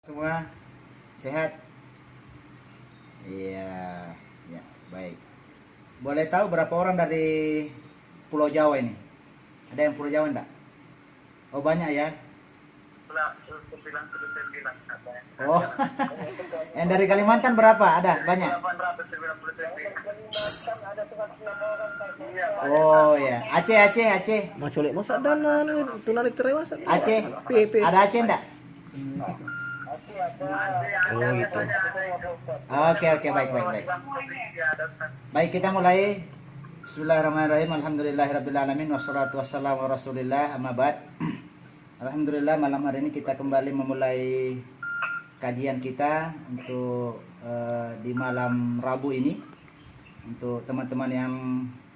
Semua sehat? Iya, ya, baik. Boleh tahu berapa orang dari Pulau Jawa ini? Ada yang Pulau Jawa enggak? Oh, banyak ya? Oh, yang dari Kalimantan berapa? Ada? Banyak? Oh ya, Aceh. Mas Colek masa dana tunani terewas. Aceh. Ada Aceh enggak? Oh gitu. Oke, baik. Baik, kita mulai. Bismillahirrahmanirrahim. Alhamdulillahirrabbilalamin. Wassalatu wassalamu ala rasulillah. Amma ba'd. Alhamdulillah, malam hari ini kita kembali memulai kajian kita untuk di malam Rabu ini. Untuk teman-teman yang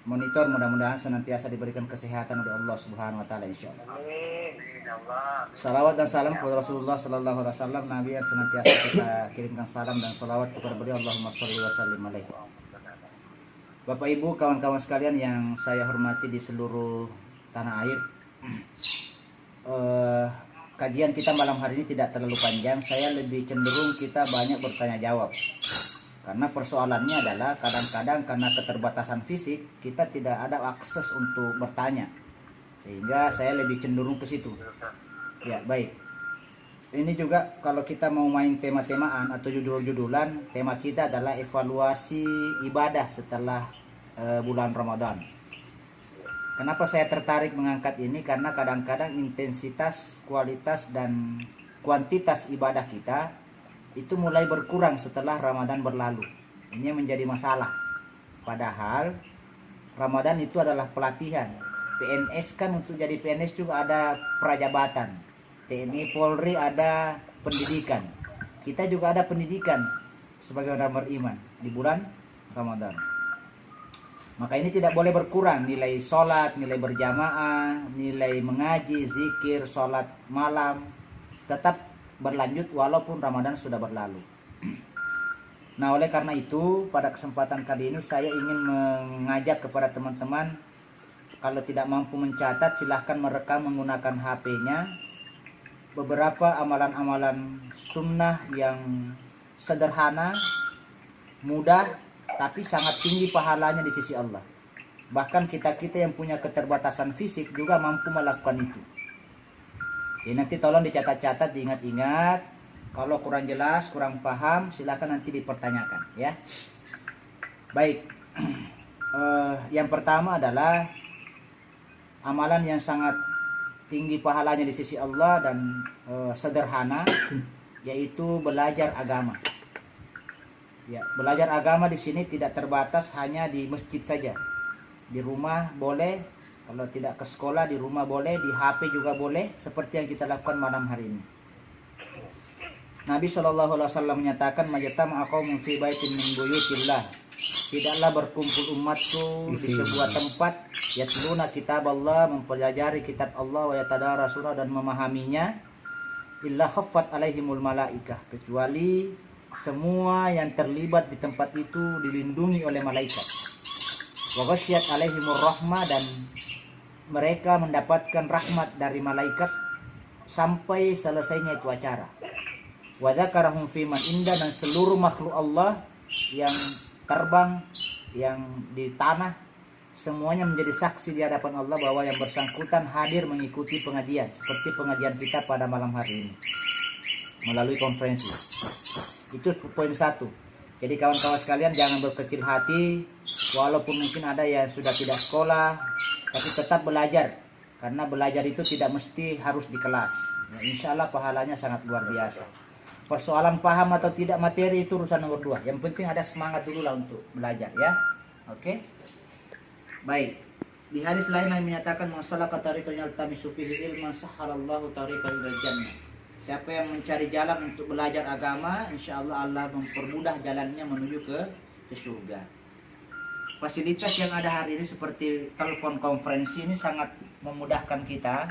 monitor, mudah-mudahan senantiasa diberikan kesehatan oleh Allah Subhanahu wa taala insyaallah. Salawat dan salam kepada Rasulullah sallallahu alaihi wasallam, nabi yang senantiasa kita kirimkan salam dan salawat kepada beliau. Allahumma shalli wa sallim alaihi. Bapak Ibu, kawan-kawan sekalian yang saya hormati di seluruh tanah air. Kajian kita malam hari ini tidak terlalu panjang. Saya lebih cenderung kita banyak bertanya jawab. Karena persoalannya adalah kadang-kadang karena keterbatasan fisik kita tidak ada akses untuk bertanya, sehingga saya lebih cenderung ke situ. Ya, baik. Ini juga kalau kita mau main tema-temaan atau judul-judulan, tema kita adalah evaluasi ibadah setelah bulan Ramadan. Kenapa saya tertarik mengangkat ini? Karena kadang-kadang intensitas, kualitas dan kuantitas ibadah kita itu mulai berkurang setelah Ramadan berlalu. Ini menjadi masalah. Padahal Ramadan itu adalah pelatihan. PNS kan, untuk jadi PNS juga ada prajabatan. TNI Polri ada pendidikan. Kita juga ada pendidikan sebagai orang beriman di bulan Ramadan. Maka ini tidak boleh berkurang. Nilai sholat, nilai berjamaah, nilai mengaji, zikir, sholat malam tetap berlanjut walaupun Ramadan sudah berlalu. Nah, oleh karena itu pada kesempatan kali ini saya ingin mengajak kepada teman-teman, kalau tidak mampu mencatat silahkan merekam menggunakan HP-nya beberapa amalan-amalan sunnah yang sederhana, mudah, tapi sangat tinggi pahalanya di sisi Allah. Bahkan kita-kita yang punya keterbatasan fisik juga mampu melakukan itu. Jadi nanti tolong dicatat-catat, diingat-ingat. Kalau kurang jelas, kurang paham, silakan nanti dipertanyakan ya. Baik. Yang pertama adalah amalan yang sangat tinggi pahalanya di sisi Allah dan sederhana, yaitu belajar agama. Ya, belajar agama di sini tidak terbatas hanya di masjid saja. Di rumah boleh. Kalau tidak ke sekolah, di rumah boleh, di HP juga boleh, seperti yang kita lakukan malam hari ini. Nabi SAW menyatakan, "Majtama'a qaumun fi baitin min buyutillah." Tidaklah berkumpul umatku di sebuah tempat, yatluna kitab Allah, mempelajari kitab Allah, wa yatadarasuna, dan memahaminya, illa khaffat alaihimul malaikah, kecuali semua yang terlibat di tempat itu dilindungi oleh malaikat. Wa ghasyiyat alaihimur rahmah, dan mereka mendapatkan rahmat dari malaikat sampai selesainya itu acara. Wa dzakarahum fi man inda, dan seluruh makhluk Allah yang terbang, yang di tanah, semuanya menjadi saksi di hadapan Allah bahwa yang bersangkutan hadir mengikuti pengajian, seperti pengajian kita pada malam hari ini melalui konferensi. Itu poin 1. Jadi kawan-kawan sekalian, jangan berkecil hati, walaupun mungkin ada yang sudah tidak sekolah, tapi tetap belajar, karena belajar itu tidak mesti harus di kelas ya, insya Allah pahalanya sangat luar biasa. Persoalan paham atau tidak materi itu urusan nomor 2, yang penting ada semangat dulu lah untuk belajar ya. Oke. Baik, di hadis lain yang menyatakan, "Masalaka tariqan yaltamisu fihi ilman sahhalallahu tariqan ilal jannah." Siapa yang mencari jalan untuk belajar agama, insya Allah Allah mempermudah jalannya menuju ke surga. Fasilitas yang ada hari ini seperti telepon konferensi ini sangat memudahkan kita.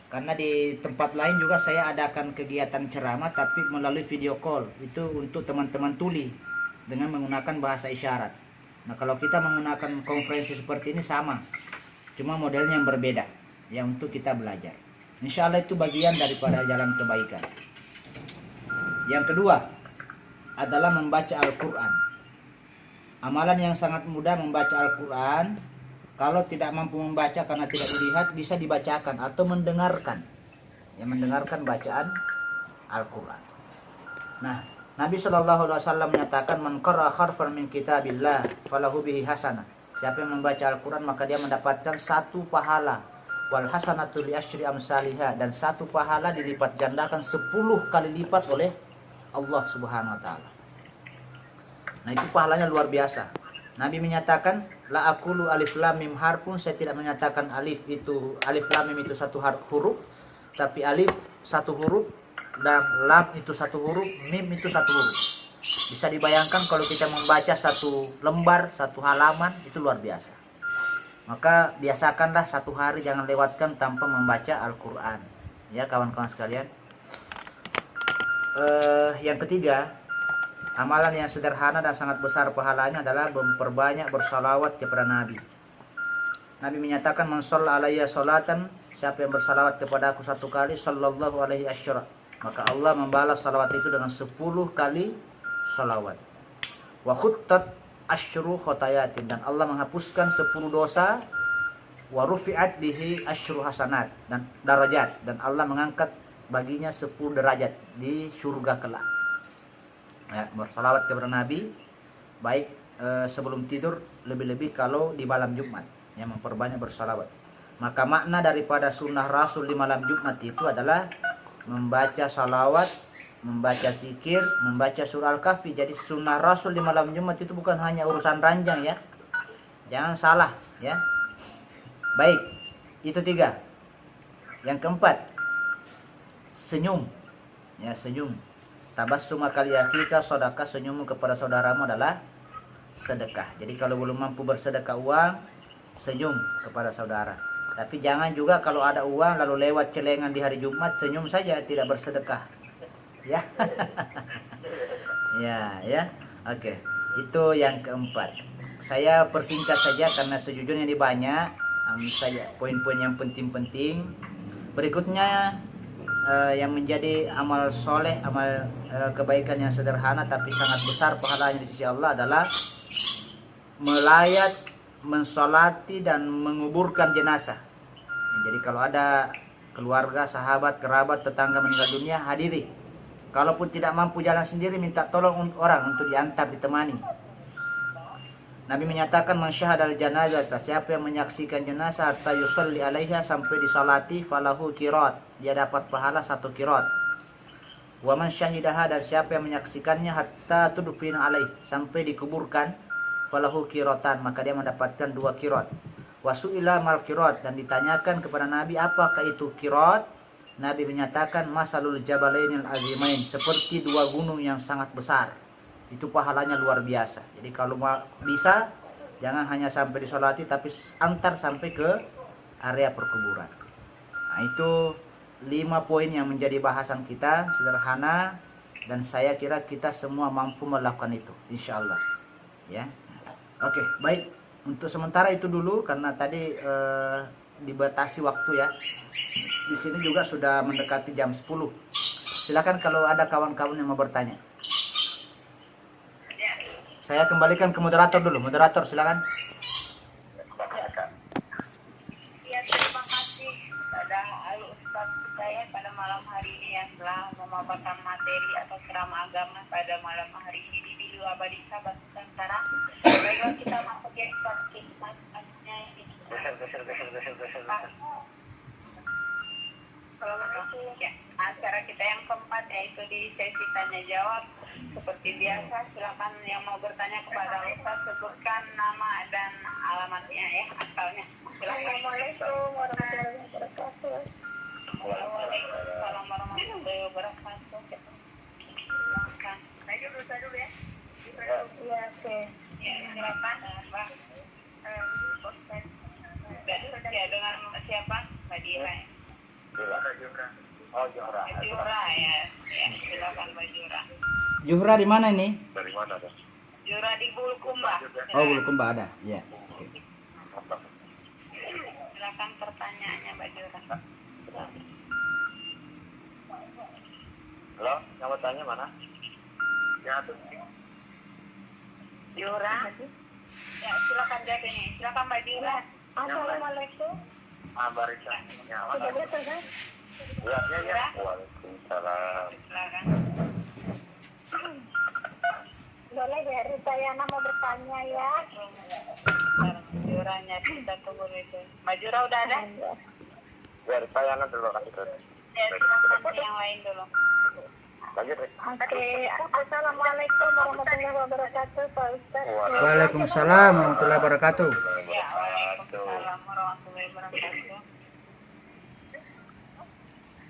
Karena di tempat lain juga saya adakan kegiatan ceramah tapi melalui video call. Itu untuk teman-teman tuli dengan menggunakan bahasa isyarat. Nah, kalau kita menggunakan konferensi seperti ini sama, cuma modelnya yang berbeda, yang untuk kita belajar. Insya Allah itu bagian daripada jalan kebaikan. Yang kedua adalah membaca Al-Quran. Amalan yang sangat mudah membaca Al-Quran. Kalau tidak mampu membaca karena tidak dilihat, bisa dibacakan atau mendengarkan. Yang mendengarkan bacaan Al-Quran. Nah, Nabi SAW menyatakan, man qara'a harfan min kitabillah falahu bihi hasanah. Siapa yang membaca Al-Quran maka dia mendapatkan satu pahala. Wal hasanatu li asyri amsalihha, dan satu pahala dilipat gandakan 10 kali lipat oleh Allah Subhanahu wa taala. Nah, itu pahalanya luar biasa. Nabi menyatakan, la aqulu alif lam mim harfun, saya tidak menyatakan alif lam mim itu satu huruf, tapi alif satu huruf dan lam itu satu huruf, mim itu satu huruf. Bisa dibayangkan kalau kita membaca satu lembar, satu halaman, itu luar biasa. Maka biasakanlah satu hari jangan lewatkan tanpa membaca Al-Quran. Ya kawan-kawan sekalian. Yang ketiga, amalan yang sederhana dan sangat besar pahalanya adalah memperbanyak bersalawat kepada Nabi. Nabi menyatakan, man shalla alayya sholatan, siapa yang bersalawat kepada aku satu kali, sallallahu alaihi asyra, maka Allah membalas salawat itu dengan 10 kali salawat. Wa khuttat asyru khotayatin, dan Allah menghapuskan 10 dosa. Wa rufi'at bihi asyru hasanat, dan darajat, dan Allah mengangkat baginya 10 derajat di surga kelak. Ya, bersalawat kepada Nabi baik sebelum tidur, lebih-lebih kalau di malam Jumat, yang memperbanyak bersalawat. Maka makna daripada sunnah Rasul di malam Jumat itu adalah membaca salawat, membaca zikir, membaca surah Al-Kahfi. Jadi sunnah Rasul di malam Jumat itu bukan hanya urusan ranjang ya. Jangan salah ya. Baik, itu 3. Yang keempat, senyum. Ya, senyum. Tabassuma kali akhika sedekah, senyummu kepada saudaramu adalah sedekah. Jadi kalau belum mampu bersedekah uang, senyum kepada saudara. Tapi jangan juga kalau ada uang lalu lewat celengan di hari Jumat senyum saja, tidak bersedekah. Ya. ya. Oke. Itu yang keempat. Saya persingkat saja karena sejujurnya ini banyak. Saja poin-poin yang penting-penting. Berikutnya yang menjadi amal soleh, amal kebaikan yang sederhana tapi sangat besar pahalanya di sisi Allah adalah melayat, mensolati dan menguburkan jenazah. Jadi kalau ada keluarga, sahabat, kerabat, tetangga meninggal dunia, hadiri. Kalaupun tidak mampu jalan sendiri, minta tolong orang untuk diantar, ditemani. Nabi menyatakan, man syahadal janazah, siapa yang menyaksikan jenazah hatta yusalli alaiha, sampai disolati, falahu qirat, dia dapat pahala 1 qirat. Wa man syahidaha, dan siapa yang menyaksikannya hatta tudfin alaih, sampai dikuburkan, falahu qiratan, maka dia mendapatkan 2 qirat. Wa su'ila mal qirat, dan ditanyakan kepada Nabi apakah itu qirat. Nabi menyatakan, masalul jabalainil azimain, seperti 2 gunung yang sangat besar. Itu pahalanya luar biasa. Jadi kalau bisa, jangan hanya sampai disolati, tapi antar sampai ke area perkuburan. Nah, itu 5 poin yang menjadi bahasan kita, sederhana, dan saya kira kita semua mampu melakukan itu, insya Allah. Ya, oke, baik. Untuk sementara itu dulu, karena tadi dibatasi waktu ya. Di sini juga sudah mendekati jam 10. Silakan kalau ada kawan-kawan yang mau bertanya. Saya kembalikan ke moderator dulu. Moderator, silakan. Ya, terima kasih kepada Al-Ustaz saya pada malam hari ini yang telah memaparkan materi atau ceramah agama pada malam hari ini di Bilu Abadi Sahabat Nusantara. Baiklah, kita masuk ke khidmat ya, acara kita yang keempat yaitu di sesi tanya jawab. Seperti biasa, silakan yang mau bertanya kepada Ustaz sebutkan nama dan alamatnya ya, asalnya. Assalamualaikum warahmatullahi wabarakatuh. Waalaikumsalam warahmatullahi wabarakatuh. Silakan. Saya dulu ya. Iya, oke. Ya, silakan, Mbak. Ya, dengan siapa? Mbak Dila. Oh, Juhra. Juhra ya. Ya, silakan Mbak Juhra. Juhra di mana ini? Dari mana tuh? Juhra di Bulukumba. Oh, Bulukumba ada. Ya. Silakan pertanyaannya Mbak Juhra. Halo, yang Nama tanya mana? Ya, tuh. Diura. Ya, silakan jawab ini. Silakan Mbak Diura. Assalamualaikum. Barisa. Ya, mana? Sudah biasa kan? Ya. Waalaikumsalam. Silakan. Boleh ya, Ritayana mau bertanya ya. Diuranya kita tunggu itu. Mbak Diura udah ada? Ya, saya dulu kasih ke. Ya, silakan yang lain dulu. Lanjut. Oke, Assalamualaikum warahmatullahi wabarakatuh, Pak Ustadz. Waalaikumsalam warahmatullahi wabarakatuh. Ya, waalaikumsalam warahmatullahi wabarakatuh.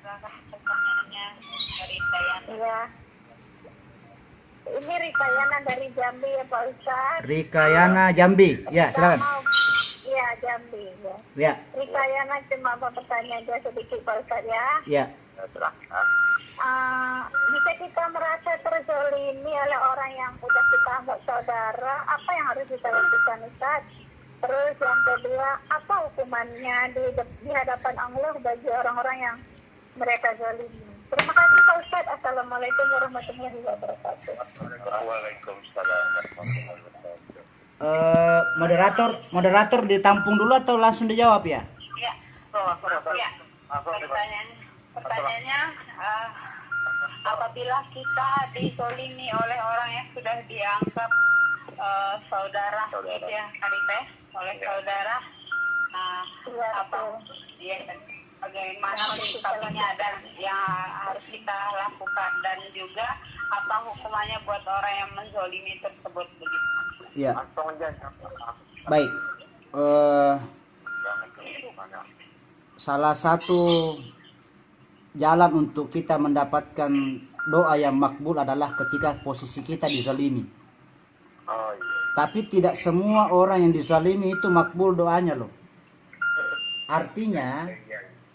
Silakan pertanyaannya dari Dayana. Iya. Ini Ritayana dari Jambi ya Pak Ustadz. Rikayana Jambi. Ya, silakan. Iya, Jambi ya. Ya, Ritayana cuma mau bertanya aja sedikit Pak Ustadz ya. ya. Silahkan. Jika kita merasa terzolimi oleh orang yang udah kita anggap saudara, apa yang harus kita lakukan Ustaz? Terus yang kedua, apa hukumannya di hadapan Allah bagi orang-orang yang mereka zalimi? Terima kasih Pak Ustaz. Assalamualaikum warahmatullahi wabarakatuh. Waalaikumsalam warahmatullahi wabarakatuh. Moderator ditampung dulu atau langsung dijawab ya? Ya. Ya. Pertanyaannya, apabila kita dizolimi oleh orang yang sudah dianggap saudara, gitu ya, Karite, oleh saudara, apa, ya, bagaimana sikapnya dan yang harus kita lakukan, dan juga apa hukumannya buat orang yang menzolimi tersebut, begitu. Ya. Baik. Salah satu jalan untuk kita mendapatkan doa yang makbul adalah ketika posisi kita dizalimi. Oh iya. Tapi tidak semua orang yang dizalimi itu makbul doanya loh. Artinya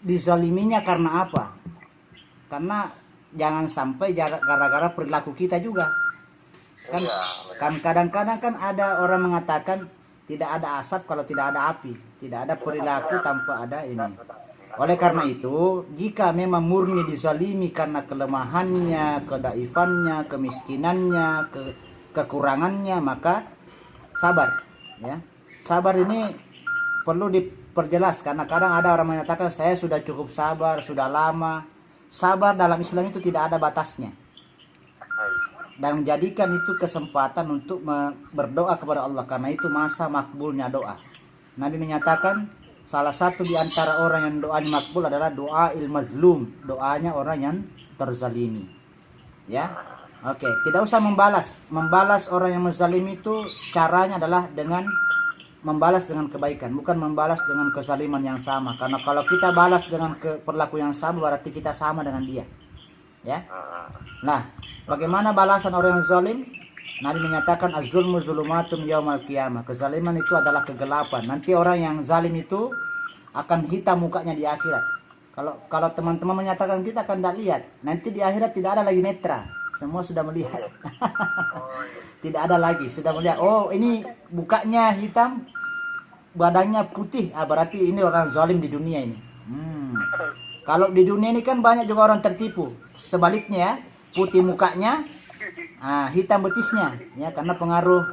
dizaliminya karena apa? Karena jangan sampai gara-gara perilaku kita juga. Kan kadang-kadang kan ada orang mengatakan tidak ada asap kalau tidak ada api, tidak ada perilaku tanpa ada ini. Oleh karena itu, jika memang murni dizalimi karena kelemahannya, kedaifannya, kemiskinannya, kekurangannya, maka sabar. Ya, sabar ini perlu diperjelas karena kadang ada orang menyatakan saya sudah cukup sabar, sudah lama. Sabar dalam Islam itu tidak ada batasnya. Dan menjadikan itu kesempatan untuk berdoa kepada Allah karena itu masa makbulnya doa. Nabi menyatakan salah satu di antara orang yang doanya makbul adalah doa mazlum, doanya orang yang terzalimi. Ya. Oke, tidak usah membalas orang yang menzalimi itu caranya adalah dengan membalas dengan kebaikan, bukan membalas dengan kezaliman yang sama. Karena kalau kita balas dengan perilaku yang sama berarti kita sama dengan dia. Ya. Nah, bagaimana balasan orang yang zalim? Nabi menyatakan az-zulmu zulumatun yaumal qiyamah. Kezaliman itu adalah kegelapan. Nanti orang yang zalim itu akan hitam mukanya di akhirat. Kalau teman-teman menyatakan kita akan tidak lihat, nanti di akhirat tidak ada lagi netra. Semua sudah melihat. Tidak ada lagi, sudah melihat. Oh, ini bukanya hitam, badannya putih. Berarti ini orang zalim di dunia ini. Kalau di dunia ini kan banyak juga orang tertipu. Sebaliknya ya, putih mukanya, hitam betisnya, ya karena pengaruh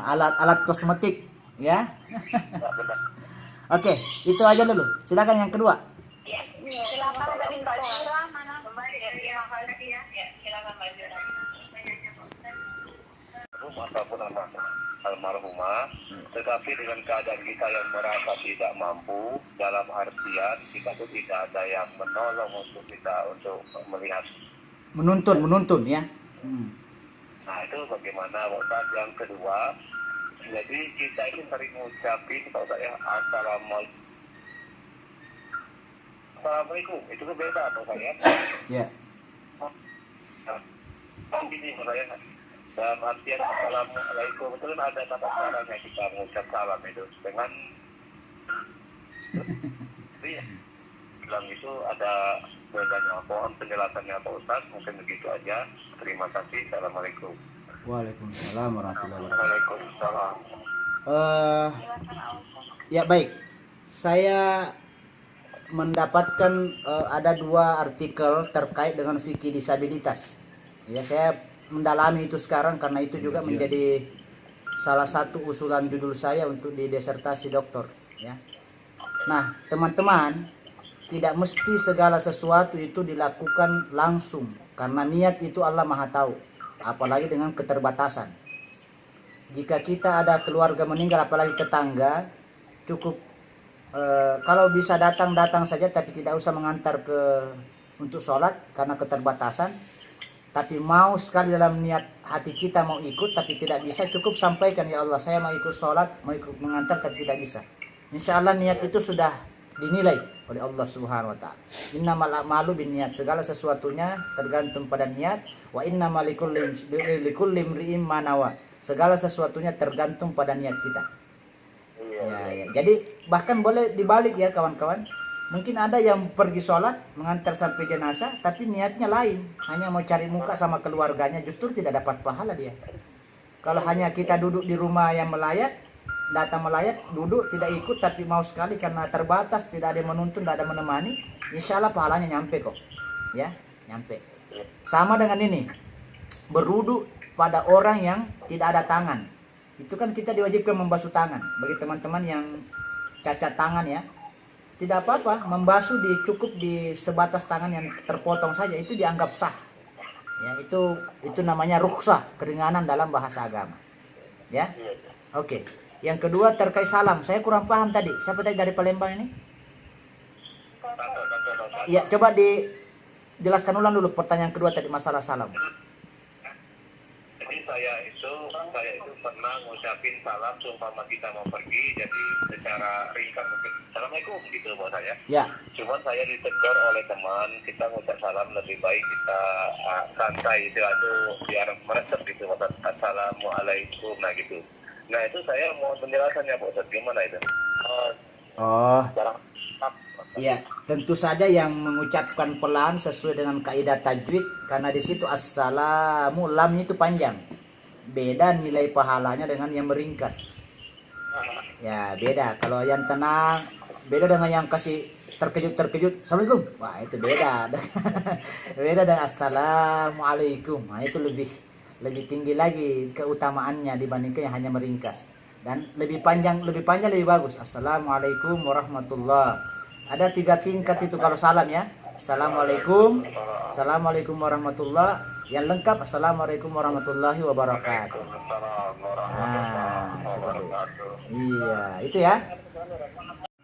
alat kosmetik, ya. Oke, itu aja dulu. Silakan yang kedua. Ya, silakan dari Mbak Dira, mana Mbak? Terima kasih ya. Ya, silakan Mbak Dira. Ataupun almarhumah, tetapi dengan keadaan kita yang merasa tidak mampu, dalam artian kita tuh tidak ada yang menolong untuk kita untuk melihat, Menuntun ya. Nah itu bagaimana Ustaz? Yang kedua, jadi kita ini sering mengucapin Ustaz ya Assalamualaikum, itu kan beda Ustaz ya. Ya. Gini saya dalam artian Assalamualaikum itu kan ada kata salahnya kita mengucap salam itu dengan bilang itu ada bedanya. Mohon penjelasannya Pak Ustaz, mungkin begitu aja. Terima kasih. Assalamualaikum. Waalaikumsalam warahmatullahi wabarakatuh. Waalaikumsalam. Ya baik. Saya mendapatkan ada 2 artikel terkait dengan fikih disabilitas. Ya, saya mendalami itu sekarang karena itu juga menjadi salah satu usulan judul saya untuk di disertasi doktor, ya. Nah, teman-teman, tidak mesti segala sesuatu itu dilakukan langsung karena niat itu Allah Maha tahu, apalagi dengan keterbatasan. Jika kita ada keluarga meninggal, apalagi tetangga, cukup kalau bisa datang saja, tapi tidak usah mengantar untuk sholat karena keterbatasan. Tapi mau sekali dalam niat hati kita mau ikut, tapi tidak bisa, cukup sampaikan, ya Allah saya mau ikut sholat, mau ikut mengantar, tapi tidak bisa. Insya Allah niat itu sudah dinilai oleh Allah Subhanahu Wa Taala. Innamal a'malu binniyat, segala sesuatunya tergantung pada niat. Wa innamal likulli imri'in ma nawa, segala sesuatunya tergantung pada niat kita. Ya. Jadi bahkan boleh dibalik ya kawan-kawan. Mungkin ada yang pergi sholat mengantar sampai jenazah, tapi niatnya lain, hanya mau cari muka sama keluarganya, justru tidak dapat pahala dia. Kalau hanya kita duduk di rumah yang melayat, datang melayat, duduk tidak ikut, tapi mau sekali karena terbatas, tidak ada yang menuntun, tidak ada menemani, insya Allah pahalanya nyampe kok, ya nyampe. Sama dengan ini, berwudu pada orang yang tidak ada tangan. Itu kan kita diwajibkan membasuh tangan. Bagi teman-teman yang cacat tangan ya, tidak apa-apa, membasuh cukup di sebatas tangan yang terpotong saja, itu dianggap sah. Ya, itu namanya rukhsah, keringanan dalam bahasa agama. Ya. Oke. Yang kedua terkait salam. Saya kurang paham tadi. Siapa tadi dari Palembang ini? Iya, coba dijelaskan ulang dulu pertanyaan kedua tadi masalah salam. Jadi saya itu pernah ngucapin salam seumpama kita mau pergi, jadi secara ringkas mungkin assalamualaikum gitu buat saya. Ya. Cuman saya ditegur oleh teman, kita ngucap salam lebih baik kita santai itu biar meresep gitu, assalamualaikum, nah gitu. Nah itu saya mau penjelasannya Pak Ustadz, gimana itu? Ya, tentu saja yang mengucapkan pelan sesuai dengan kaidah tajwid, karena di situ assalamu, lam itu panjang. Beda nilai pahalanya dengan yang meringkas. Ya, beda. Kalau yang tenang, beda dengan yang kasih terkejut. Assalamualaikum. Wah, itu beda. Beda dengan assalamualaikum. Nah, itu lebih tinggi lagi keutamaannya dibandingkan yang hanya meringkas. Dan lebih panjang lebih bagus. Assalamualaikum warahmatullahi. Ada 3 tingkat itu kalau salam ya. Assalamualaikum warahmatullahi. Yang lengkap assalamualaikum warahmatullahi wabarakatuh. Nah, iya, itu ya.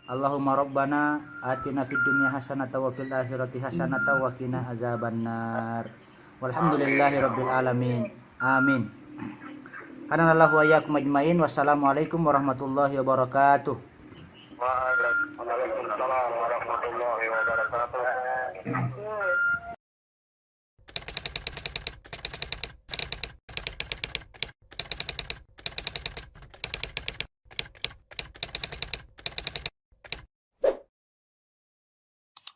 Allahumma rabbana atina fid dunya hasanatan wa fil akhirati hasanatan wa qina azabannar. Walhamdulillahi rabbil alamin. Amin. Qanallahu wa iyyakum ajmain. Wassalamualaikum warahmatullahi wabarakatuh. Waalaikumsalam warahmatullahi wabarakatuh.